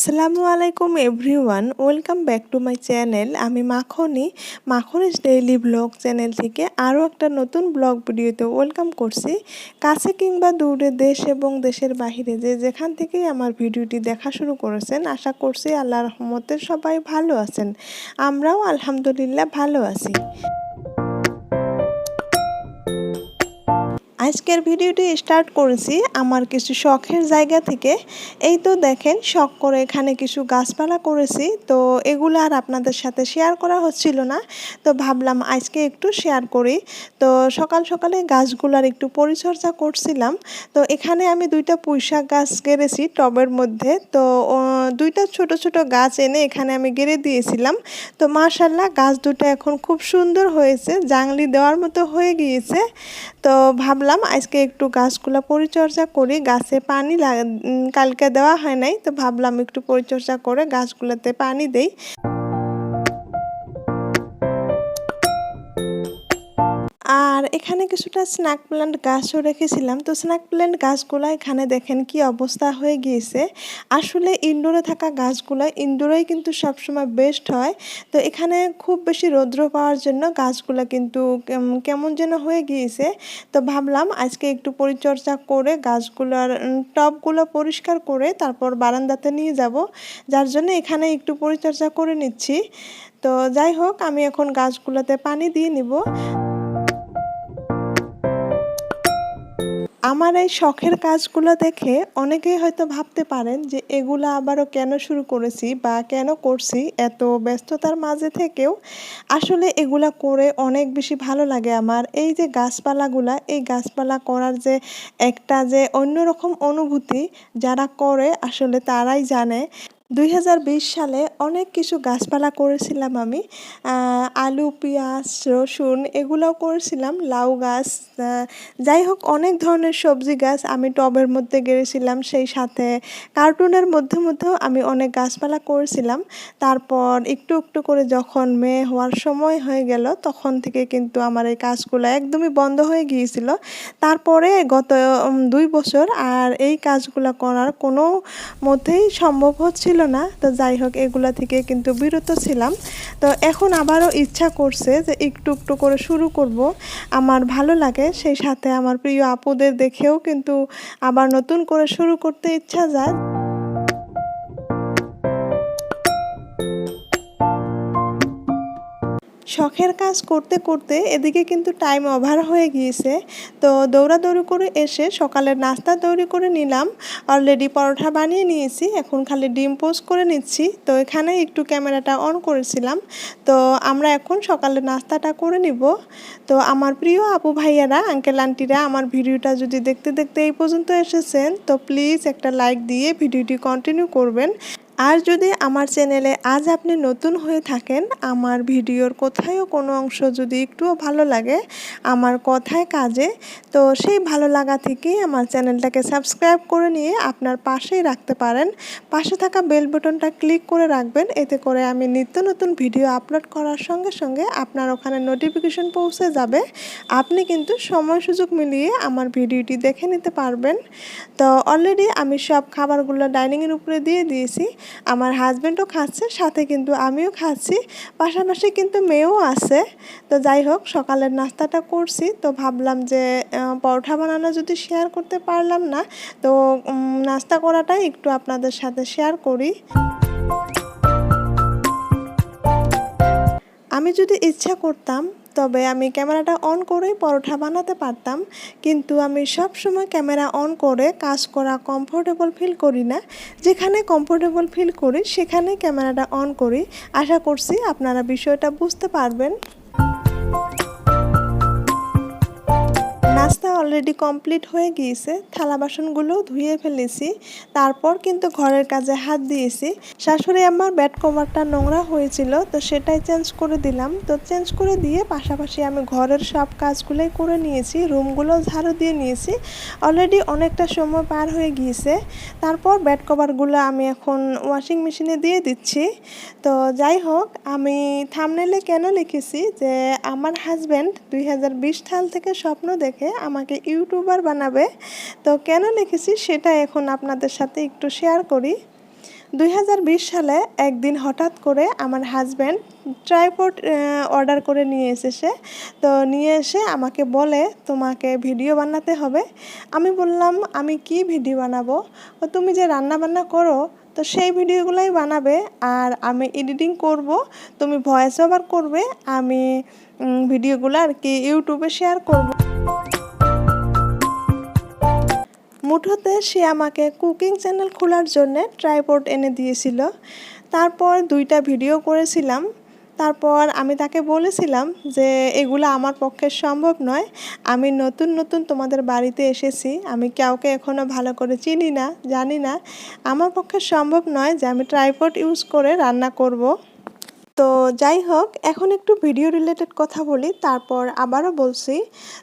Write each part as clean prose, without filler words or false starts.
আসসালামু আলাইকুম everyone, welcome back to my channel. আমি মাখনিস ডেইলি ব্লগ চ্যানেল থেকে আরও একটা নতুন ব্লগ ভিডিওতে ওয়েলকাম করছি। কাছে কিংবা দূরে, দেশ এবং দেশের বাহিরে যে যেখান থেকেই আমার ভিডিওটি দেখা শুরু করেছেন, আশা করছি আল্লাহর রহমতে সবাই ভালো আছেন। আমরাও আলহামদুলিল্লাহ ভালো আছি। আজকের ভিডিওটি স্টার্ট করেছি আমার কিছু শখের জায়গা থেকে। এই তো দেখেন, শখ করে এখানে কিছু গাছপালা করেছি, তো এগুলো আর আপনাদের সাথে শেয়ার করা হচ্ছিল না, তো ভাবলাম আজকে একটু শেয়ার করি। তো সকাল সকালে গাছগুলার একটু পরিচর্যা করছিলাম। তো এখানে আমি দুইটা পুঁইশাক গাছ গেড়েছি টবের মধ্যে। তো দুইটা ছোট ছোট গাছ এনে এখানে আমি গেড়ে দিয়েছিলাম। তো মাশাআল্লাহ, গাছ দুটো এখন খুব সুন্দর হয়েছে, জাংলি দেওয়ার মতো হয়ে গিয়েছে। তো ভাবলাম আজকে একটু গাছগুলো পরিচর্যা করি। গাছে পানি কালকে দেওয়া হয় নাই, তো ভাবলাম একটু পরিচর্যা করে গাছগুলোতে পানি দেই। আর এখানে কিছুটা স্নেক প্ল্যান্ট গাছও রেখেছিলাম। তো স্নেক প্ল্যান্ট গাছগুলো এখানে দেখেন কি অবস্থা হয়ে গিয়েছে। আসলে ইনডোরে থাকা গাছগুলো ইনডোরেই কিন্তু সবসময় বেস্ট হয়। তো এখানে খুব বেশি রৌদ্র পাওয়ার জন্য গাছগুলো কিন্তু কেমন যেন হয়ে গিয়েছে। তো ভাবলাম আজকে একটু পরিচর্যা করে গাছগুলোর টবগুলো পরিষ্কার করে তারপর বারান্দাতে নিয়ে যাব, যার জন্য এখানে একটু পরিচর্যা করে নিচ্ছি। তো যাই হোক, আমি এখন গাছগুলোতে পানি দিয়ে নিব। আমার এই শখের কাজগুলো দেখে অনেকেই হয়তো ভাবতে পারেন যে এগুলো আবারও কেন শুরু করেছি বা কেন করছি এত ব্যস্ততার মাঝে থেকেও। আসলে এগুলা করে অনেক বেশি ভালো লাগে আমার। এই যে গাছপালাগুলা, এই গাছপালা করার যে একটা যে অন্যরকম অনুভূতি, যারা করে আসলে তারাই জানে। 2020 সালে অনেক কিছু গাছপালা করেছিলাম আমি। আলু, পেঁয়াজ, রসুন এগুলোও করেছিলাম, লাউ গাছ, যাই হোক অনেক ধরনের সবজি গাছ আমি টবের মধ্যে গেড়েছিলাম। সেই সাথে কার্টুনের মধ্যেও আমি অনেক গাছপালা করেছিলাম। তারপর একটু একটু করে যখন মেয়ে হওয়ার সময় হয়ে গেল, তখন থেকে কিন্তু আমার এই কাজগুলো একদমই বন্ধ হয়ে গিয়েছিল। তারপরে গত 2 বছর আর এই কাজগুলো করার কোনো মধ্যেই সম্ভব হচ্ছিল না। তো যাই হোক, এগুলা থেকে কিন্তু বিরত ছিলাম। তো এখন আবারও ইচ্ছা করছে যে একটু একটু করে শুরু করব। আমার ভালো লাগে, সেই সাথে আমার প্রিয় আপুদের দেখেও কিন্তু আবার নতুন করে শুরু করতে ইচ্ছা যায়। শখের কাজ করতে করতে এদিকে কিন্তু টাইম ওভার হয়ে গিয়েছে। তো দৌড়াদৌড়ি করে এসে সকালের নাস্তা তৈরি করে নিলাম। অলরেডি পরোটা বানিয়ে নিয়েছি, এখন খালি ডিম পোস্ট করে নিচ্ছি। তো এখানে একটু ক্যামেরাটা অন করেছিলাম। তো আমরা এখন সকালের নাস্তাটা করে নিব। তো আমার প্রিয় আপু ভাইয়ারা, আঙ্কেল আন্টিরা, আমার ভিডিওটা যদি দেখতে দেখতে এই পর্যন্ত এসেছেন, তো প্লিজ একটা লাইক দিয়ে ভিডিওটি কন্টিনিউ করবেন। আর যদি আমার চ্যানেলে আজ আপনি নতুন হয়ে থাকেন, আমার ভিডিওর কোথায়ও কোনো অংশ যদি একটুও ভালো লাগে আমার কথায় কাজে, তো সেই ভালো লাগা থেকেই আমার চ্যানেলটাকে সাবস্ক্রাইব করে নিয়ে আপনার পাশেই রাখতে পারেন। পাশে থাকা বেল বাটনটা ক্লিক করে রাখবেন, এতে করে আমি নিত্য নতুন ভিডিও আপলোড করার সঙ্গে সঙ্গে আপনার ওখানে নোটিফিকেশন পৌঁছে যাবে। আপনি কিন্তু সময় সুযোগ মিলিয়ে আমার ভিডিওটি দেখে নিতে পারবেন। তো অলরেডি আমি সব খাবারগুলো ডাইনিংয়ের উপরে দিয়ে দিয়েছি। আমার হাজব্যান্ডও খাচ্ছে, সাথে কিন্তু আমিও খাচ্ছি, পাশাপাশি কিন্তু মেয়েও আছে। তো যাই হোক, সকালের নাস্তাটা করছি, তো ভাবলাম যে পরোটা বানানো যদি শেয়ার করতে পারলাম না, তো নাস্তা করাটাই একটু আপনাদের সাথে শেয়ার করি। আমি যদি ইচ্ছা করতাম তবে আমি ক্যামেরাটা অন করেই পরোটা বানাতে পারতাম, কিন্তু আমি সব সময় ক্যামেরা অন করে কাজ করা কমফোর্টেবল ফিল করি না। যেখানে কমফোর্টেবল ফিল করি সেখানে ক্যামেরাটা অন করি। আশা করছি আপনারা বিষয়টা বুঝতে পারবেন। নাস্তা অলরেডি কমপ্লিট হয়ে গিয়েছে, থালা বাসনগুলো ধুয়ে ফেলেছি। তারপর কিন্তু ঘরের কাজে হাত দিয়েছি। শাশুড়ি আমার বেড কভারটা নোংরা হয়েছিল, তো সেটাই চেঞ্জ করে দিলাম। তো চেঞ্জ করে দিয়ে পাশাপাশি আমি ঘরের সব কাজগুলোই করে নিয়েছি, রুমগুলো ঝাড়ু দিয়ে নিয়েছি। অলরেডি অনেকটা সময় পার হয়ে গিয়েছে। তারপর বেড কভারগুলো আমি এখন ওয়াশিং মেশিনে দিয়ে দিচ্ছি। তো যাই হোক, আমি থাম্বনেইলে কেন লিখেছি যে আমার হাজব্যান্ড 2020 সাল থেকে স্বপ্ন দেখে আমাকে ইউটিউবার বানাবে, তো কেন লিখেছি সেটা এখন আপনাদের সাথে একটু শেয়ার করি। 2020 সালে একদিন হঠাৎ করে আমার হাজব্যান্ড ট্রাইপড অর্ডার করে নিয়ে এসেছে। তো নিয়ে এসে আমাকে বলে তোমাকে ভিডিও বানাতে হবে। আমি বললাম আমি কি ভিডিও বানাবো? ও তুমি যে রান্না বান্না করো তো সেই ভিডিওগুলোই বানাবে, আর আমি এডিটিং করব, তুমি ভয়েস ওভার করবে, আমি ভিডিওগুলো আর কি ইউটিউবে শেয়ার করব। মুঠোতে সে আমাকে কুকিং চ্যানেল খোলার জন্য ট্রাইপড এনে দিয়েছিল। তারপর 2টা ভিডিও করেছিলাম। তারপর আমি তাকে বলেছিলাম যে এগুলো আমার পক্ষে সম্ভব নয়, আমি নতুন নতুন তোমাদের বাড়িতে এসেছি, আমি কাউকে এখনও ভালো করে চিনি না, জানি না, আমার পক্ষে সম্ভব নয় যে আমি ট্রাইপড ইউজ করে রান্না করব। তো যাই হোক, এখন একটু ভিডিও রিলেটেড কথা বলি, তারপর আবারও বলছি।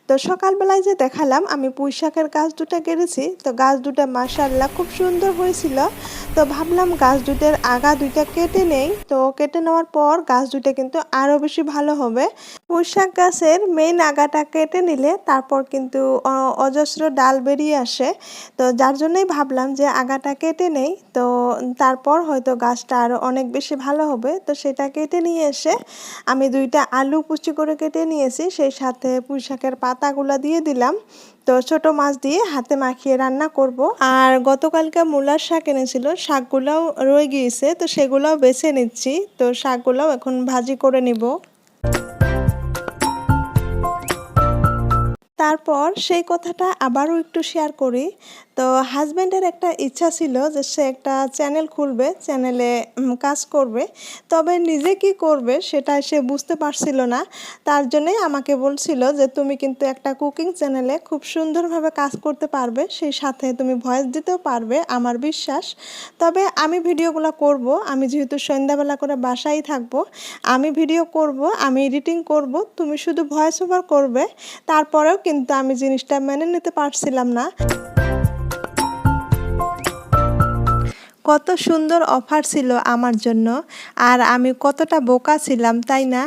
তো সকালবেলায় যে দেখালাম আমি পুঁই শাকের গাছ দুটো কেটেছি, তো গাছ দুটো মাশাআল্লাহ খুব সুন্দর হয়েছিল। তো ভাবলাম গাছ দুটোর আগা দুইটা কেটে নেই, তো কেটে নেওয়ার পর গাছ দুটো কিন্তু আরও বেশি ভালো হবে। পুঁই শাক গাছের মেইন আগাটা কেটে নিলে তারপর কিন্তু অজস্র ডাল বেরিয়ে আসে, তো যার জন্যই ভাবলাম যে আগাটা কেটে নেই, তো তারপর হয়তো গাছটা আরও অনেক বেশি ভালো হবে। তো সেটা কেটে নিয়ে এসে আমি 2টা আলু কুচি করে কেটে নিয়েছি, সেই সাথে পুঁই শাকের পাতাগুলো দিয়ে দিলাম। তো ছোট মাছ দিয়ে হাতে মাখিয়ে রান্না করব। আর গতকালকে মূলার শাক এনেছিল, শাকগুলোও রয়ে গিয়েছে, তো সেগুলোও বেছে নিচ্ছি। তো শাকগুলোও এখন ভাজি করে নিব। তারপর সেই কথাটা আবারও একটু শেয়ার করি। তো হাজব্যান্ডের একটা ইচ্ছা ছিল যে সে একটা চ্যানেল খুলবে, চ্যানেলে কাজ করবে, তবে নিজে কি করবে সেটা সে বুঝতে পারছিল না। তার জন্যই আমাকে বলছিল যে তুমি কিন্তু একটা কুকিং চ্যানেলে খুব সুন্দরভাবে কাজ করতে পারবে, সেই সাথে তুমি ভয়েস দিতেও পারবে, আমার বিশ্বাস। তবে আমি ভিডিওগুলো করব, আমি যেহেতু সন্ধ্যাবেলা করে বাসায় থাকবো, আমি ভিডিও করব, আমি এডিটিং করব, তুমি শুধু ভয়েস ওভার করবে। তারপরেও কিন্তু আমি জিনিসটা মেনে নিতে পারছিলাম না। কত সুন্দর অফার ছিল আমার জন্য, আর আমি কতটা বোকা ছিলাম, তাই না?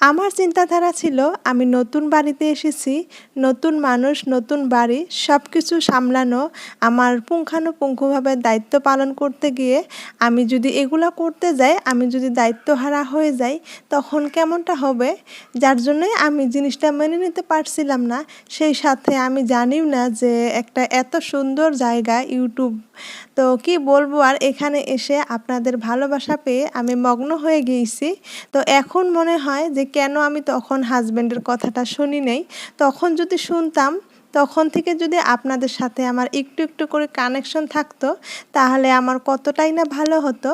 আমার চিন্তাধারা ছিল আমি নতুন বাড়িতে এসেছি, নতুন মানুষ, নতুন বাড়ি, সব কিছু সামলানো, আমার পুঙ্খানুপুঙ্খভাবে দায়িত্ব পালন করতে গিয়ে আমি যদি এগুলো করতে যাই, আমি যদি দায়িত্বহারা হয়ে যাই, তখন কেমনটা হবে? যার জন্যই আমি জিনিসটা মেনে নিতে পারছিলাম না। সেই সাথে আমি জানিও না যে একটা এত সুন্দর জায়গা ইউটিউব। তো কি বলবো আর, এখানে এসে আপনাদের ভালোবাসা পেয়ে আমি মগ্ন হয়ে গিয়েছি। তো এখন মনে হয় যে কেন আমি তখন হাজব্যান্ডের কথাটা শুনি নাই। তখন যদি শুনতাম, তখন থেকে যদি আপনাদের সাথে আমার একটু একটু করে কানেকশন থাকতো, তাহলে আমার কতটাই না ভালো হতো।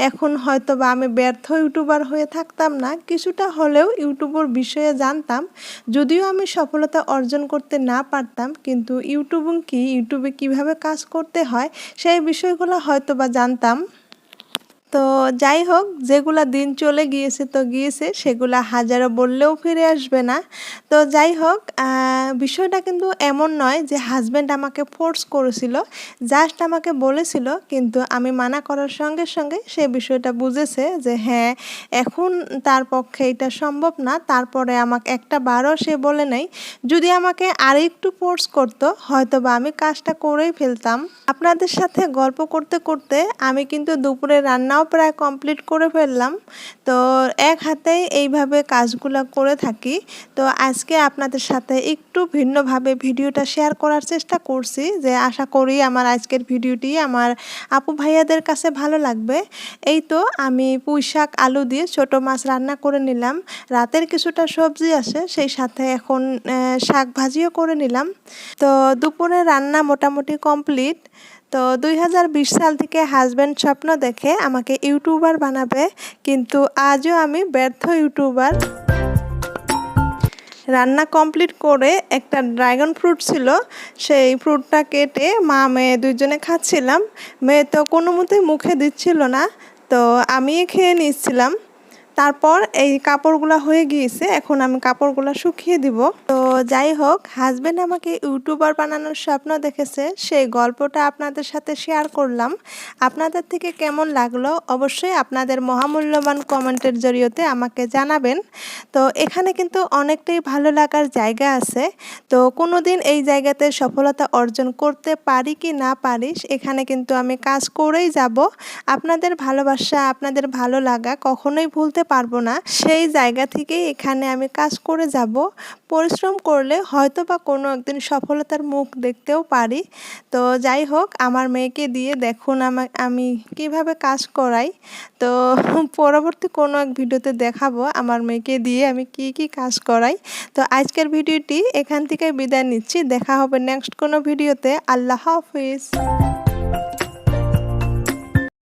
এখন হয়তো বা আমি ব্যর্থ ইউটিউবার হয়ে থাকতাম না, কিছুটা হলেও ইউটিউবের বিষয়ে জানতাম। যদিও আমি সফলতা অর্জন করতে না পারতাম, কিন্তু ইউটিউবে কিভাবে কাজ করতে হয় সেই বিষয়গুলো হয়তো বা জানতাম। তো যাই হোক, যেগুলা দিন চলে গিয়েছে তো গিয়েছে, সেগুলা হাজারো বললেও ফিরে আসবে না। তো যাই হোক, বিষয়টা কিন্তু এমন নয় যে হাজব্যান্ড আমাকে ফোর্স করেছিল, জাস্ট আমাকে বলেছিল, কিন্তু আমি মানা করার সঙ্গে সঙ্গে সে বিষয়টা বুঝেছে যে হ্যাঁ, এখন তার পক্ষে এটা সম্ভব না। তারপরে আমাকে একটা বারও সে বলে নাই। যদি আমাকে আর একটু ফোর্স করতো, হয়তো বা আমি কাজটা করেই ফেলতাম। আপনাদের সাথে গল্প করতে করতে আমি কিন্তু দুপুরে রান্নাও প্রায় কমপ্লিট করে ফেললাম। তো এক হাতেই এইভাবে কাজগুলো করে থাকি। তো আজকে আপনাদের সাথে একটু ভিন্নভাবে ভিডিওটা শেয়ার করার চেষ্টা করছি, যে আশা করি আমার আজকের ভিডিওটি আমার আপু ভাইয়াদের কাছে ভালো লাগবে। এই তো আমি পুঁই শাক আলু দিয়ে ছোট মাছ রান্না করে নিলাম, রাতের কিছুটা সবজি আছে, সেই সাথে এখন শাক ভাজিও করে নিলাম। তো দুপুরে রান্না মোটামুটি কমপ্লিট। তো 2020 সাল থেকে হাজব্যান্ড স্বপ্ন দেখে আমাকে ইউটিউবার বানাবে, কিন্তু আজও আমি ব্যর্থ ইউটিউবার। রান্না কমপ্লিট করে একটা ড্রাগন ফ্রুট ছিল, সেই ফ্রুটটা কেটে মা মেয়ে দুইজনে খাচ্ছিলাম। মেয়ে তো কোনো মতেই মুখে দিচ্ছিল না, তো আমি খেয়ে নিচ্ছিলাম। তারপর এই কাপড়গুলো হয়ে গিয়েছে, এখন আমি কাপড়গুলো শুকিয়ে দিব। তো যাই হোক, হাজবেন্ড আমাকে ইউটিউবার বানানোর স্বপ্ন দেখেছে, সেই গল্পটা আপনাদের সাথে শেয়ার করলাম। আপনাদের থেকে কেমন লাগলো অবশ্যই আপনাদের মহামূল্যবান কমেন্টের জরিয়তে আমাকে জানাবেন। তো এখানে কিন্তু অনেকটাই ভালো লাগার জায়গা আছে। তো কোনোদিন এই জায়গাতে সফলতা অর্জন করতে পারি কি না পারি, এখানে কিন্তু আমি কাজ করেই যাব। আপনাদের ভালোবাসা, আপনাদের ভালো লাগা কখনোই ভুলতে পারবো না। সেই জায়গা থেকেই এখানে আমি কাজ করে যাব। পরিশ্রম করলে হয়তো বা কোনো একদিন সফলতার মুখ দেখতেও পারি। তো যাই হোক, আমার মেয়েকে দিয়ে দেখুন আমি কিভাবে কাজ করাই। তো পরবর্তী কোনো এক ভিডিওতে দেখাবো আমার মেয়েকে দিয়ে আমি কি কাজ করাই। তো আজকের ভিডিওটি এখান থেকে বিদায় নিচ্ছি। দেখা হবে নেক্সট কোনো ভিডিওতে। আল্লাহ হাফিজ।